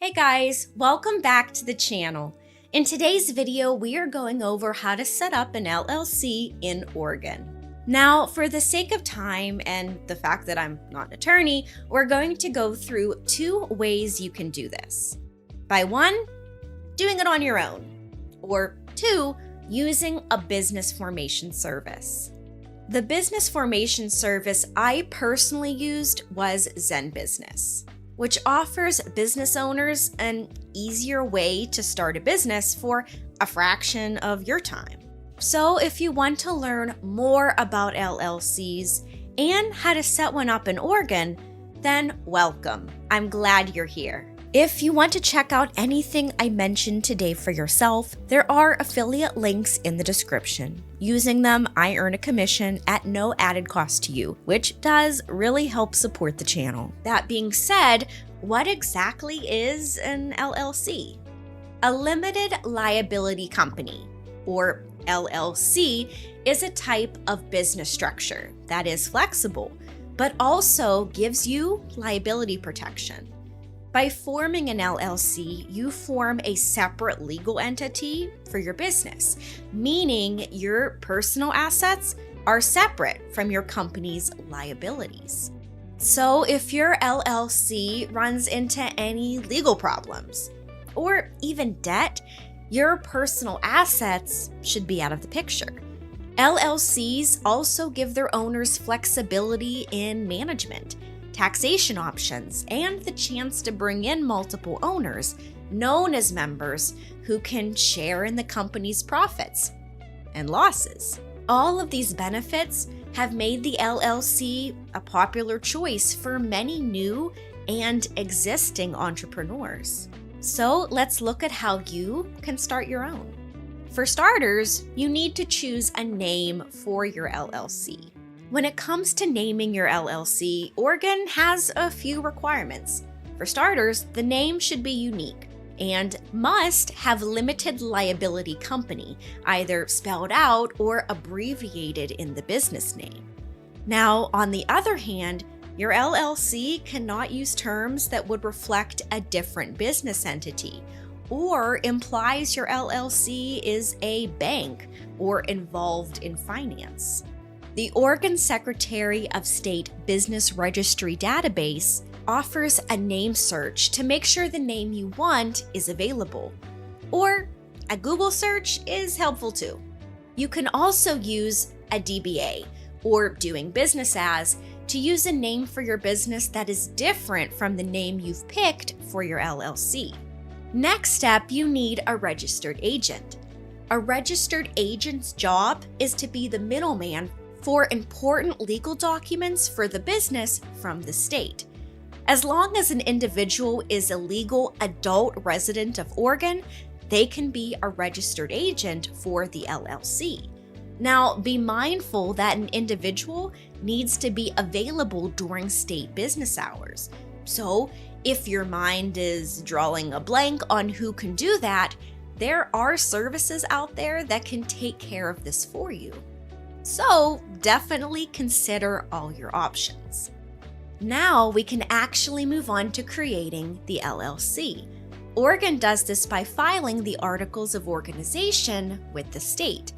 Hey guys, welcome back to the channel. In today's video, we are going over how to set up an LLC in Oregon. Now, for the sake of time and the fact that I'm not an attorney, we're going to go through two ways you can do this. By one, doing it on your own, or two, using a business formation service. The business formation service I personally used was ZenBusiness, which offers business owners an easier way to start a business for a fraction of your time. So if you want to learn more about LLCs and how to set one up in Oregon, then welcome. I'm glad you're here. If you want to check out anything I mentioned today for yourself, there are affiliate links in the description. Using them, I earn a commission at no added cost to you, which does really help support the channel. That being said, what exactly is an LLC? A limited liability company, or LLC, is a type of business structure that is flexible, but also gives you liability protection. By forming an LLC, you form a separate legal entity for your business, meaning your personal assets are separate from your company's liabilities. So if your LLC runs into any legal problems or even debt, your personal assets should be out of the picture. LLCs also give their owners flexibility in management, taxation options, and the chance to bring in multiple owners, known as members, who can share in the company's profits and losses. All of these benefits have made the LLC a popular choice for many new and existing entrepreneurs. So let's look at how you can start your own. For starters, you need to choose a name for your LLC. When it comes to naming your LLC, Oregon has a few requirements. For starters, the name should be unique and must have limited liability company, either spelled out or abbreviated in the business name. Now, on the other hand, your LLC cannot use terms that would reflect a different business entity or implies your LLC is a bank or involved in finance. The Oregon Secretary of State Business Registry database offers a name search to make sure the name you want is available, or a Google search is helpful too. You can also use a DBA, or doing business as, to use a name for your business that is different from the name you've picked for your LLC. Next step, you need a registered agent. A registered agent's job is to be the middleman for important legal documents for the business from the state. As long as an individual is a legal adult resident of Oregon, they can be a registered agent for the LLC. Now, be mindful that an individual needs to be available during state business hours. So, if your mind is drawing a blank on who can do that, there are services out there that can take care of this for you. So definitely consider all your options. Now we can actually move on to creating the LLC. Oregon does this by filing the articles of organization with the state.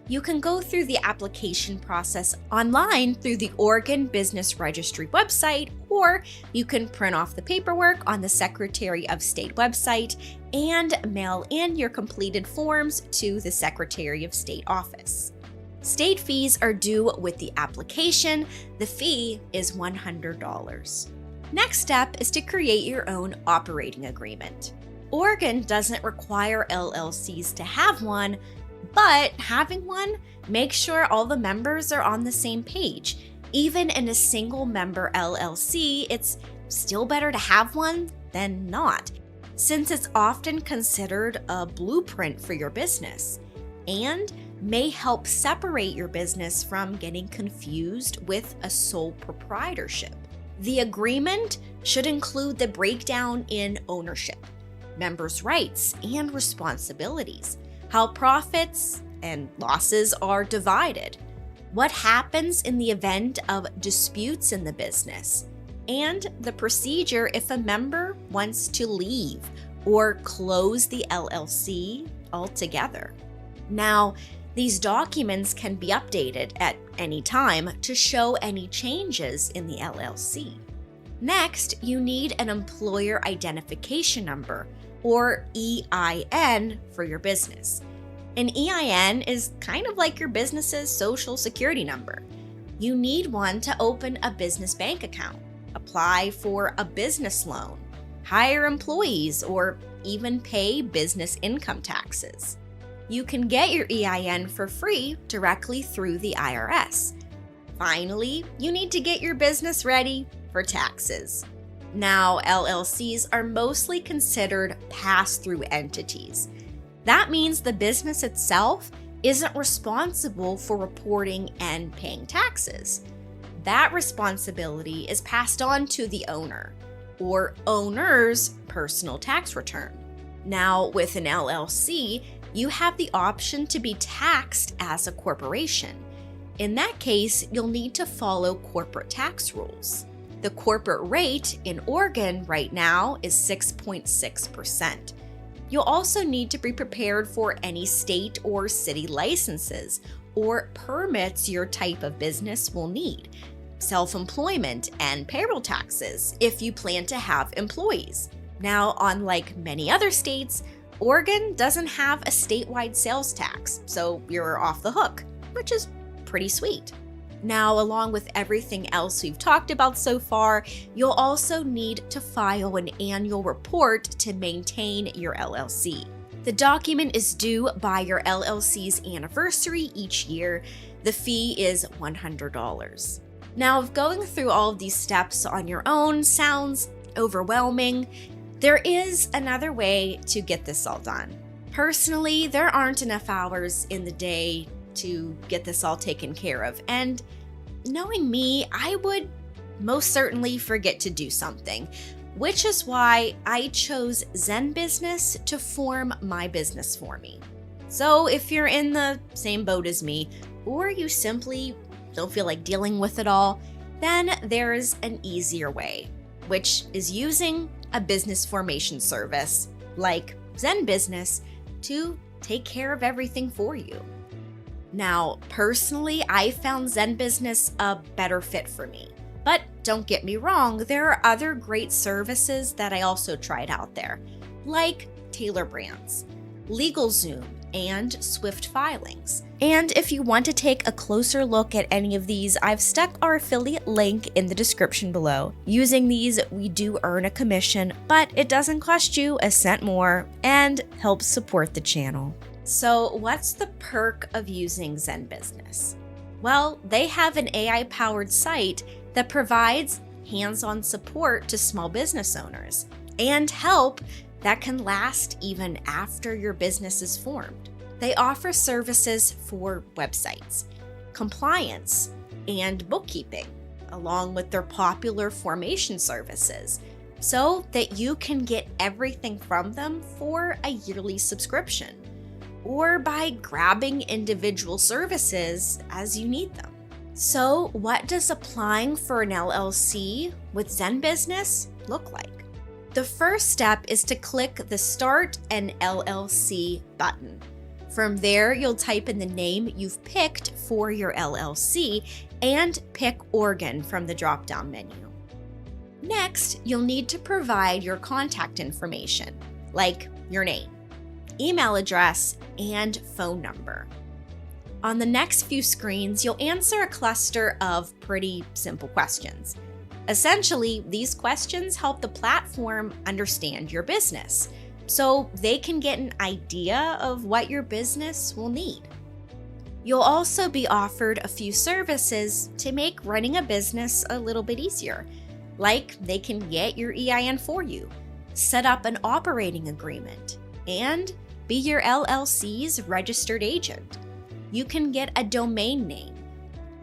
You can go through the application process online through the Oregon Business Registry website, or you can print off the paperwork on the Secretary of State website and mail in your completed forms to the Secretary of State office. State fees are due with the application. The fee is $100. Next step is to create your own operating agreement. Oregon doesn't require LLCs to have one, but having one makes sure all the members are on the same page. Even in a single member LLC, it's still better to have one than not, since it's often considered a blueprint for your business and may help separate your business from getting confused with a sole proprietorship. The agreement should include the breakdown in ownership, members' rights and responsibilities, how profits and losses are divided, what happens in the event of disputes in the business, and the procedure if a member wants to leave or close the LLC altogether. Now, these documents can be updated at any time to show any changes in the LLC. Next, you need an employer identification number, or EIN, for your business. An EIN is kind of like your business's social security number. You need one to open a business bank account, apply for a business loan, hire employees, or even pay business income taxes. You can get your EIN for free directly through the IRS. Finally, you need to get your business ready for taxes. Now, LLCs are mostly considered pass-through entities. That means the business itself isn't responsible for reporting and paying taxes. That responsibility is passed on to the owner or owner's personal tax return. Now, with an LLC, you have the option to be taxed as a corporation. In that case, you'll need to follow corporate tax rules. The corporate rate in Oregon right now is 6.6%. You'll also need to be prepared for any state or city licenses or permits your type of business will need, self-employment and payroll taxes if you plan to have employees. Now, unlike many other states, Oregon doesn't have a statewide sales tax, so you're off the hook, which is pretty sweet. Now, along with everything else we've talked about so far, you'll also need to file an annual report to maintain your LLC. The document is due by your LLC's anniversary each year. The fee is $100. Now, if going through all of these steps on your own sounds overwhelming, there is another way to get this all done. Personally, there aren't enough hours in the day to get this all taken care of, and knowing me, I would most certainly forget to do something, which is why I chose ZenBusiness to form my business for me. So if you're in the same boat as me, or you simply don't feel like dealing with it all, then there's an easier way, which is using a business formation service like ZenBusiness to take care of everything for you. Now, personally, I found ZenBusiness a better fit for me. But don't get me wrong, there are other great services that I also tried out there, like Taylor Brands, LegalZoom, and Swift Filings. And if you want to take a closer look at any of these, I've stuck our affiliate link in the description below. Using these, we do earn a commission, but it doesn't cost you a cent more and helps support the channel. So what's the perk of using ZenBusiness? Well, they have an AI-powered site that provides hands-on support to small business owners and help that can last even after your business is formed. They offer services for websites, compliance, and bookkeeping, along with their popular formation services, so that you can get everything from them for a yearly subscription, or by grabbing individual services as you need them. So what does applying for an LLC with ZenBusiness look like? The first step is to click the Start an LLC button. From there, you'll type in the name you've picked for your LLC and pick Oregon from the drop-down menu. Next, you'll need to provide your contact information, like your name, email address, and phone number. On the next few screens, you'll answer a cluster of pretty simple questions. Essentially, these questions help the platform understand your business, so they can get an idea of what your business will need. You'll also be offered a few services to make running a business a little bit easier, like they can get your EIN for you, set up an operating agreement, and be your LLC's registered agent. You can get a domain name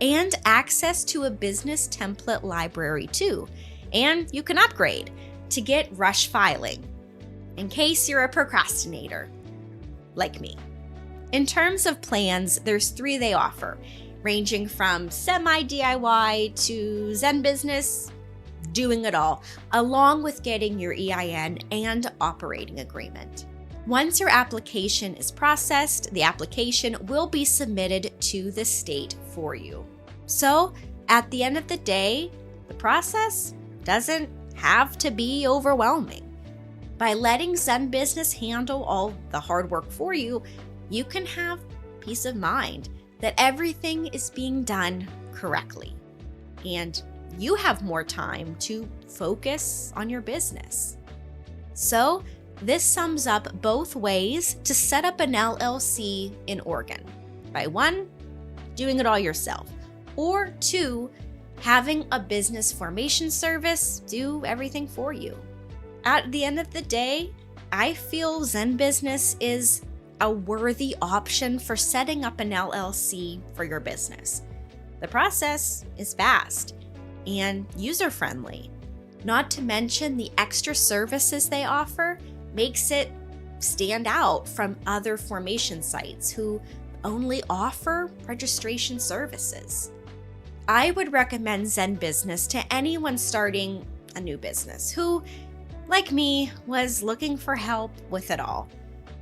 and access to a business template library too, and you can upgrade to get rush filing in case you're a procrastinator like me. In terms of plans, there's 3 they offer, ranging from semi-DIY to ZenBusiness doing it all, along with getting your EIN and operating agreement. Once your application is processed, the application will be submitted to the state for you. So, at the end of the day, the process doesn't have to be overwhelming. By letting ZenBusiness handle all the hard work for you, you can have peace of mind that everything is being done correctly. And you have more time to focus on your business. So, this sums up both ways to set up an LLC in Oregon. By 1, doing it all yourself, or 2, having a business formation service do everything for you. At the end of the day, I feel ZenBusiness is a worthy option for setting up an LLC for your business. The process is fast and user-friendly. Not to mention the extra services they offer makes it stand out from other formation sites who only offer registration services. I would recommend ZenBusiness to anyone starting a new business who, like me, was looking for help with it all.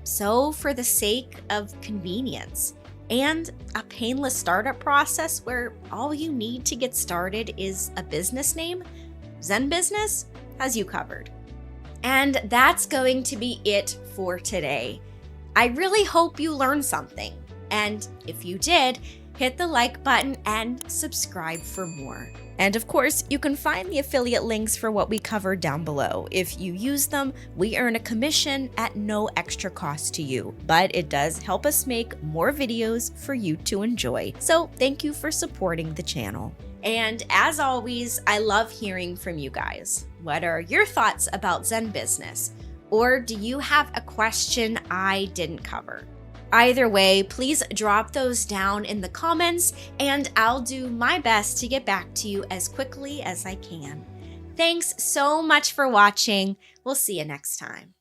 So, for the sake of convenience and a painless startup process where all you need to get started is a business name, ZenBusiness has you covered. And that's going to be it for today. I really hope you learned something. And if you did, hit the like button and subscribe for more. And of course, you can find the affiliate links for what we covered down below. If you use them, we earn a commission at no extra cost to you, but it does help us make more videos for you to enjoy. So thank you for supporting the channel. And as always, I love hearing from you guys. What are your thoughts about ZenBusiness? Or do you have a question I didn't cover? Either way, please drop those down in the comments and I'll do my best to get back to you as quickly as I can. Thanks so much for watching. We'll see you next time.